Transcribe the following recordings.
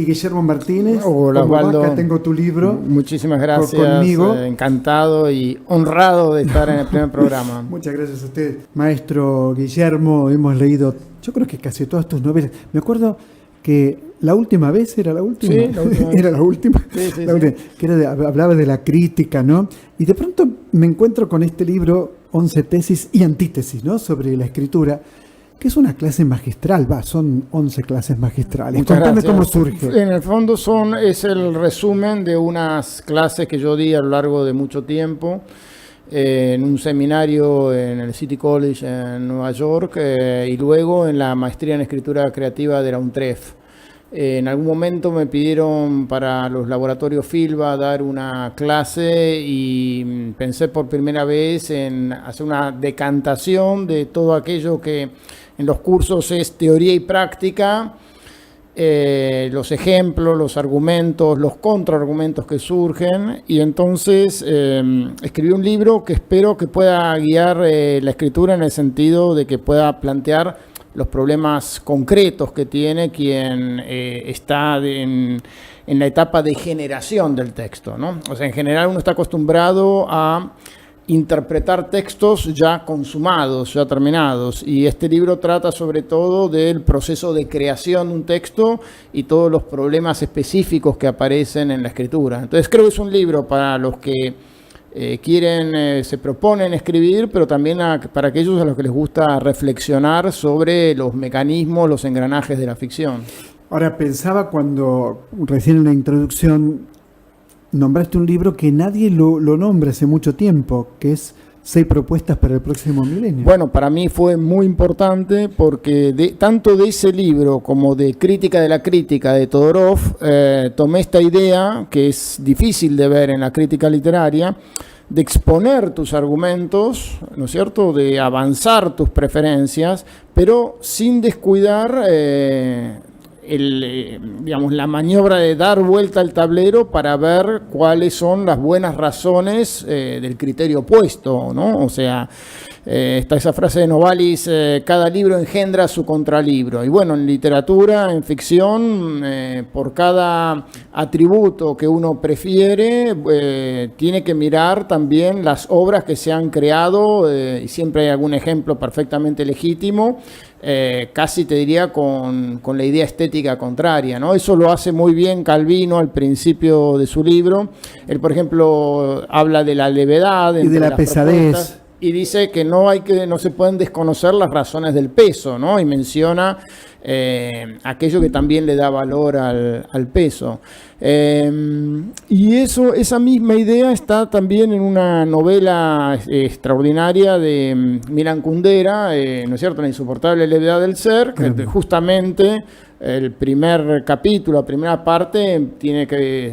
Guillermo Martínez. Hola, Osvaldo. Acá tengo tu libro. Muchísimas gracias. Conmigo. Encantado y honrado de estar en el primer programa. Muchas gracias a usted. Maestro Guillermo, hemos leído, yo creo que casi todas tus novelas. Me acuerdo que la última vez era la última. Sí, la última. Era la última. Sí. Que era hablaba de la crítica, ¿no? Y de pronto me encuentro con este libro, 11 tesis y antítesis, ¿no? Sobre la escritura, que es una clase magistral, son 11 clases magistrales. Muchas Contame gracias. cómo surge. En el fondo es el resumen de unas clases que yo di a lo largo de mucho tiempo en un seminario en el City College en Nueva York y luego en la maestría en escritura creativa de la UNTREF. En algún momento me pidieron para los laboratorios Filba dar una clase y pensé por primera vez en hacer una decantación de todo aquello que en los cursos es teoría y práctica, los ejemplos, los argumentos, los contraargumentos que surgen, y entonces escribí un libro que espero que pueda guiar la escritura en el sentido de que pueda plantear los problemas concretos que tiene quien está en la etapa de generación del texto, ¿no? O sea, en general uno está acostumbrado a interpretar textos ya consumados, ya terminados, y este libro trata sobre todo del proceso de creación de un texto y todos los problemas específicos que aparecen en la escritura. Entonces creo que es un libro para los que se proponen escribir, pero también para aquellos a los que les gusta reflexionar sobre los mecanismos, los engranajes de la ficción. Ahora, pensaba cuando recién en la introducción nombraste un libro que nadie lo nombra hace mucho tiempo, que es 6 propuestas para el próximo milenio. Bueno, para mí fue muy importante porque tanto de ese libro como de Crítica de la Crítica de Todorov, tomé esta idea, que es difícil de ver en la crítica literaria, de exponer tus argumentos, ¿no es cierto?, de avanzar tus preferencias, pero sin descuidar la maniobra de dar vuelta al tablero para ver cuáles son las buenas razones del criterio opuesto, ¿no? O sea, está esa frase de Novalis, cada libro engendra su contralibro. Y bueno, en literatura, en ficción, por cada atributo que uno prefiere, tiene que mirar también las obras que se han creado, y siempre hay algún ejemplo perfectamente legítimo, casi te diría con la idea estética contraria, ¿no? Eso lo hace muy bien Calvino al principio de su libro. Él, por ejemplo, habla de la levedad y de la pesadez. Y dice que no se pueden desconocer las razones del peso, ¿no? Y menciona aquello que también le da valor al peso. Y esa misma idea está también en una novela extraordinaria de Milan Kundera, ¿no es cierto?, La insoportable levedad del ser, que justamente el primer capítulo, la primera parte,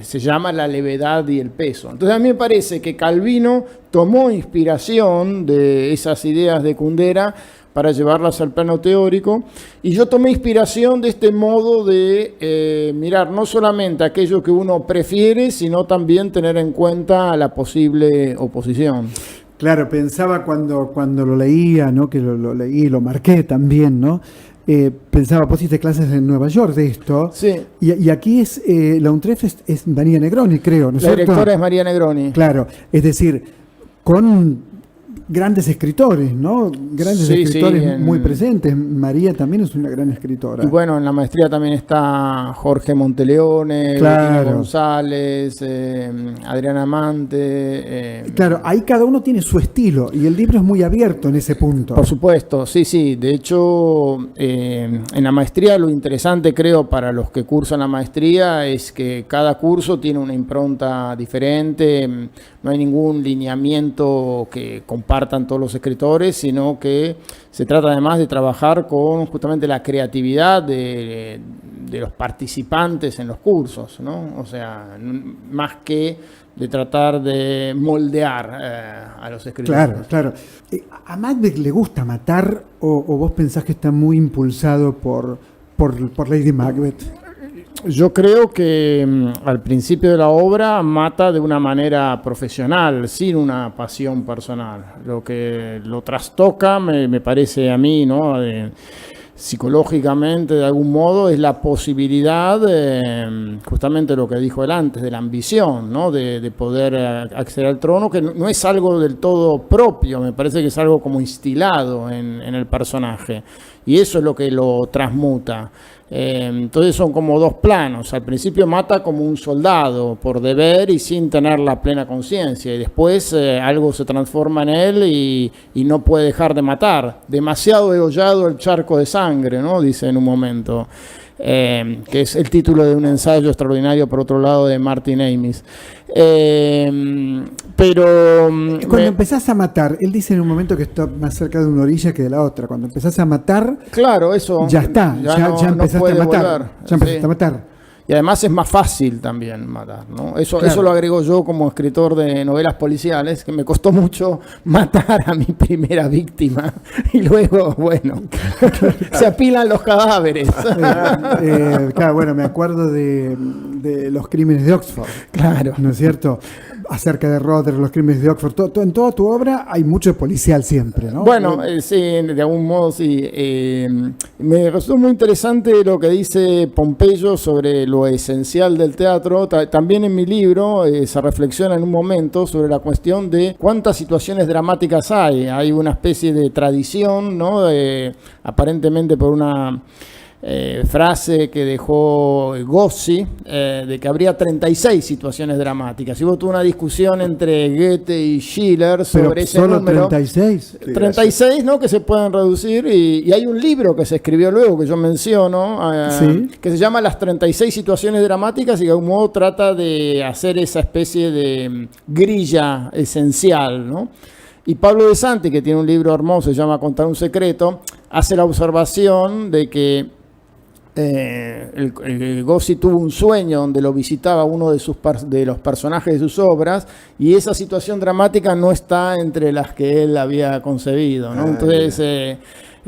se llama La levedad y el peso. Entonces a mí me parece que Calvino tomó inspiración de esas ideas de Kundera para llevarlas al plano teórico, y yo tomé inspiración de este modo de mirar no solamente aquello que uno prefiere, sino también tener en cuenta la posible oposición. Claro, pensaba cuando lo leía, ¿no?, que lo leí y lo marqué también, ¿no? Pensaba, vos hiciste clases en Nueva York de esto. Sí. Y aquí la UNTREF es María Negroni, creo, ¿no es cierto? La directora es María Negroni. Claro, es decir, con grandes escritores, ¿no? Grandes escritores muy presentes. María también es una gran escritora. Y bueno, en la maestría también está Jorge Monteleone, claro, González, Adriana Amante. Claro, ahí cada uno tiene su estilo y el libro es muy abierto en ese punto. Por supuesto, sí. De hecho, en la maestría lo interesante, creo, para los que cursan la maestría es que cada curso tiene una impronta diferente. No hay ningún lineamiento que compartan todos los escritores, sino que se trata además de trabajar con justamente la creatividad de los participantes en los cursos, ¿no? O sea, más que de tratar de moldear a los escritores. Claro. ¿A Macbeth le gusta matar o vos pensás que está muy impulsado por Lady Macbeth? Yo creo que al principio de la obra mata de una manera profesional, sin una pasión personal. Lo que lo trastoca, me parece a mí, ¿no?, psicológicamente de algún modo es la posibilidad, justamente lo que dijo él antes, de la ambición, ¿no? De poder acceder al trono, que no es algo del todo propio, me parece que es algo como instilado en el personaje, y eso es lo que lo transmuta. Entonces son como dos planos. Al principio mata como un soldado por deber y sin tener la plena conciencia, y después algo se transforma en él y no puede dejar de matar. Demasiado degollado el charco de sangre, ¿no? Dice en un momento, que es el título de un ensayo extraordinario, por otro lado, de Martin Amis. Pero cuando empezás a matar, él dice en un momento que está más cerca de una orilla que de la otra. Cuando empezás a matar, claro, eso ya está, ya empezaste a matar. Ya empezaste a matar. Y además es más fácil también matar, ¿no? Eso lo agrego yo como escritor de novelas policiales, que me costó mucho matar a mi primera víctima. Y luego, bueno, se apilan los cadáveres. Claro, bueno, me acuerdo de los crímenes de Oxford. Claro. ¿No es cierto? Acerca de Roder, los crímenes de Oxford. En toda tu obra hay mucho policial siempre, ¿no? Bueno, sí, de algún modo sí. Me resultó muy interesante lo que dice Pompeyo sobre lo esencial del teatro. También en mi libro se reflexiona en un momento sobre la cuestión de cuántas situaciones dramáticas hay. Hay una especie de tradición, ¿no? Aparentemente por una frase que dejó Gozzi, de que habría 36 situaciones dramáticas. Y hubo toda una discusión entre Goethe y Schiller sobre ese solo número. 36. 36, ¿no? Que se pueden reducir, y hay un libro que se escribió luego, que yo menciono, ¿Sí? que se llama Las 36 situaciones dramáticas, y que de algún modo trata de hacer esa especie de grilla esencial, ¿no? Y Pablo de Santi, que tiene un libro hermoso, se llama Contar un secreto, hace la observación de que Gozzi tuvo un sueño donde lo visitaba uno de los personajes de sus obras, y esa situación dramática no está entre las que él había concebido, ¿no? Entonces,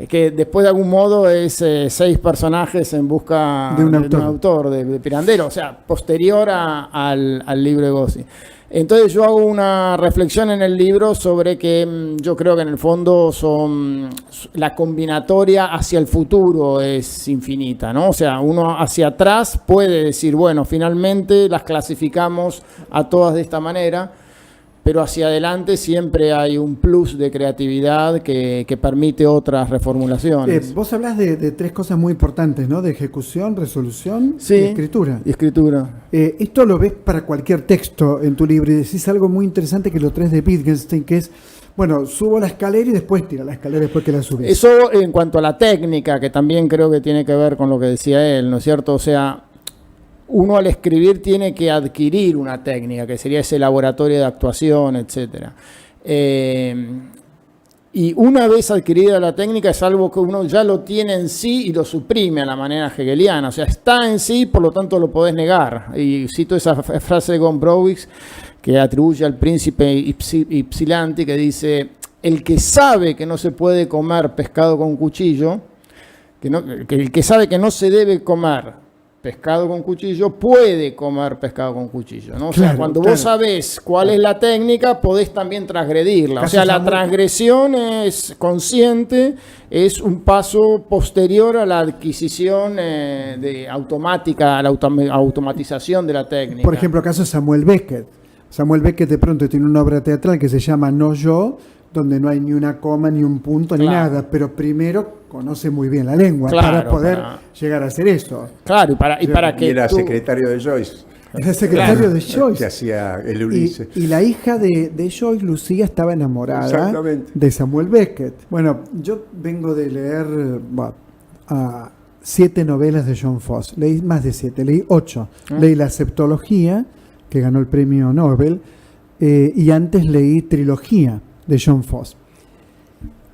que después de algún modo es 6 personajes en busca de un autor, de Pirandello, o sea, posterior al libro de Gozzi. Entonces yo hago una reflexión en el libro sobre que yo creo que en el fondo la combinatoria hacia el futuro es infinita, ¿no? O sea, uno hacia atrás puede decir, bueno, finalmente las clasificamos a todas de esta manera, pero hacia adelante siempre hay un plus de creatividad que permite otras reformulaciones. Vos hablás de 3 cosas muy importantes, ¿no? De ejecución, resolución, sí, y escritura. Y escritura. Esto lo ves para cualquier texto en tu libro, y decís algo muy interesante que lo traes de Wittgenstein, que es, bueno, subo la escalera y después tira la escalera después que la subís. Eso en cuanto a la técnica, que también creo que tiene que ver con lo que decía él, ¿no es cierto? O sea, uno al escribir tiene que adquirir una técnica, que sería ese laboratorio de actuación, etcétera. Y una vez adquirida la técnica es algo que uno ya lo tiene en sí y lo suprime a la manera hegeliana. O sea, está en sí, por lo tanto lo podés negar. Y cito esa frase de Gombrowicz que atribuye al príncipe Ypsilanti, que dice: el que sabe que no se puede comer pescado con cuchillo, que el que sabe que no se debe comer pescado con cuchillo, puede comer pescado con cuchillo, ¿no? O sea, cuando vos sabés cuál es la técnica, podés también transgredirla. O sea, la transgresión es consciente, es un paso posterior a la adquisición automática, a la automatización de la técnica. Por ejemplo, caso Samuel Beckett. Samuel Beckett de pronto tiene una obra teatral que se llama No Yo, donde no hay ni una coma, ni un punto, ni nada, pero primero conoce muy bien la lengua para poder llegar a hacer eso. Claro, y para que era secretario de Joyce. Era secretario de Joyce. Que hacía el Ulises. Y la hija de Joyce, Lucía, estaba enamorada de Samuel Beckett. Bueno, yo vengo de leer 7 novelas de John Fosse. Leí más de 7, leí 8. Leí La Septología, que ganó el premio Nobel, y antes leí Trilogía de John Fosse.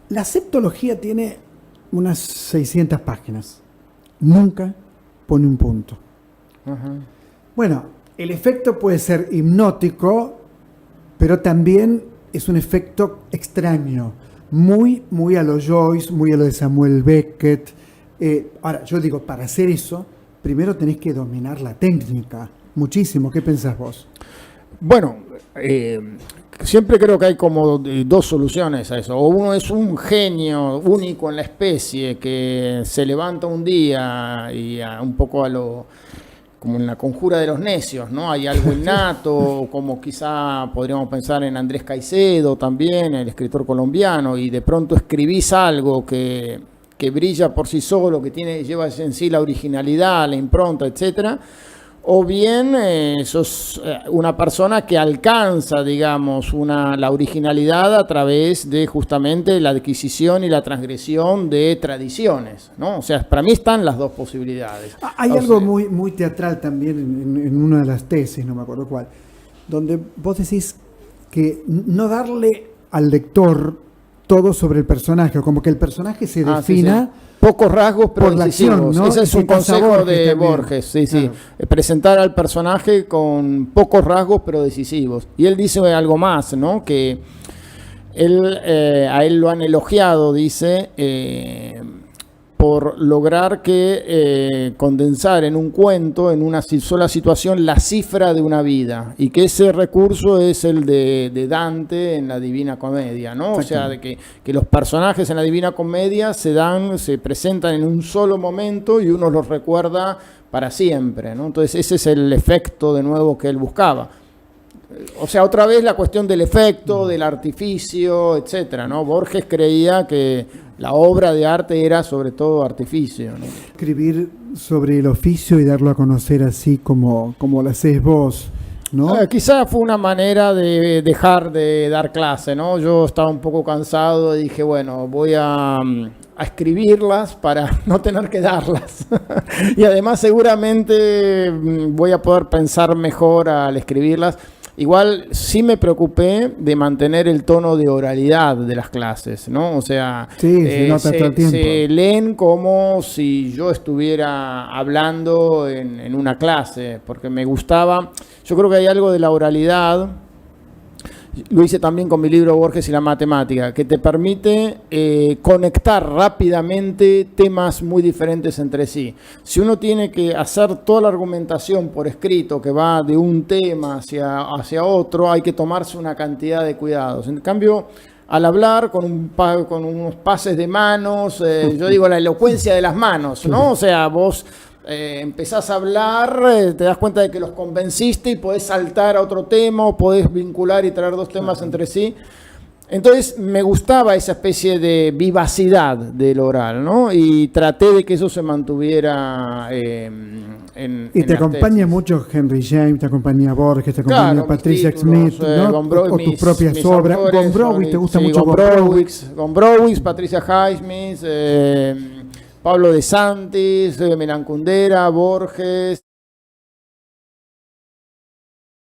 La Septología tiene unas 600 páginas. Nunca pone un punto. Bueno, el efecto puede ser hipnótico, pero también es un efecto extraño, muy a lo Joyce, muy a lo de Samuel Beckett. Ahora, yo digo, para hacer eso, primero tenés que dominar la técnica, muchísimo. ¿Qué pensás vos? Bueno, siempre creo que hay como dos soluciones a eso. O uno es un genio único en la especie que se levanta un día y un poco como en la conjura de los necios, ¿no? Hay algo innato, como quizá podríamos pensar en Andrés Caicedo también, el escritor colombiano, y de pronto escribís algo que brilla por sí solo, que lleva en sí la originalidad, la impronta, etcétera. O bien sos una persona que alcanza, digamos, la originalidad a través de justamente la adquisición y la transgresión de tradiciones, ¿no? O sea, para mí están las dos posibilidades. Hay algo muy, muy teatral también en una de las tesis, no me acuerdo cuál, donde vos decís que no darle al lector todo sobre el personaje, como que el personaje se defina... Sí. Pocos rasgos, pero por la decisivos. acción, ¿no? Ese es un consejo de también. Borges, sí, Claro. sí. Presentar al personaje con pocos rasgos, pero decisivos. Y él dice algo más, ¿no? Que a él lo han elogiado, dice, por lograr condensar en un cuento, en una sola situación, la cifra de una vida, y que ese recurso es el de Dante en la Divina Comedia, ¿no? O sea, de que los personajes en la Divina Comedia se presentan en un solo momento y uno los recuerda para siempre, ¿no? Entonces ese es el efecto de nuevo que él buscaba. O sea, otra vez la cuestión del efecto, del artificio, etcétera, ¿no? Borges creía que la obra de arte era sobre todo artificio, ¿no? Escribir sobre el oficio y darlo a conocer así como lo hacés vos, ¿no? Quizá fue una manera de dejar de dar clase, ¿no? Yo estaba un poco cansado y dije, bueno, voy a escribirlas para no tener que darlas. Y además seguramente voy a poder pensar mejor al escribirlas. Igual sí me preocupé de mantener el tono de oralidad de las clases, ¿no? O sea, se nota todo el tiempo. Se leen como si yo estuviera hablando en una clase, porque me gustaba. Yo creo que hay algo de la oralidad, lo hice también con mi libro Borges y la matemática, que te permite conectar rápidamente temas muy diferentes entre sí. Si uno tiene que hacer toda la argumentación por escrito que va de un tema hacia otro, hay que tomarse una cantidad de cuidados. En cambio, al hablar con unos pases de manos, yo digo la elocuencia de las manos, ¿no? O sea, vos empezás a hablar, te das cuenta de que los convenciste y podés saltar a otro tema o podés vincular y traer dos temas entre sí. Entonces me gustaba esa especie de vivacidad del oral, ¿no? Y traté de que eso se mantuviera y te acompaña mucho Henry James, te acompaña Borges, te acompaña Patricia Smith, ¿no? O tus propias obras. Gombrowicz, ¿te gusta mucho Gombrowicz, Patricia Highsmith, Pablo de Santis, Milan Kundera, Borges.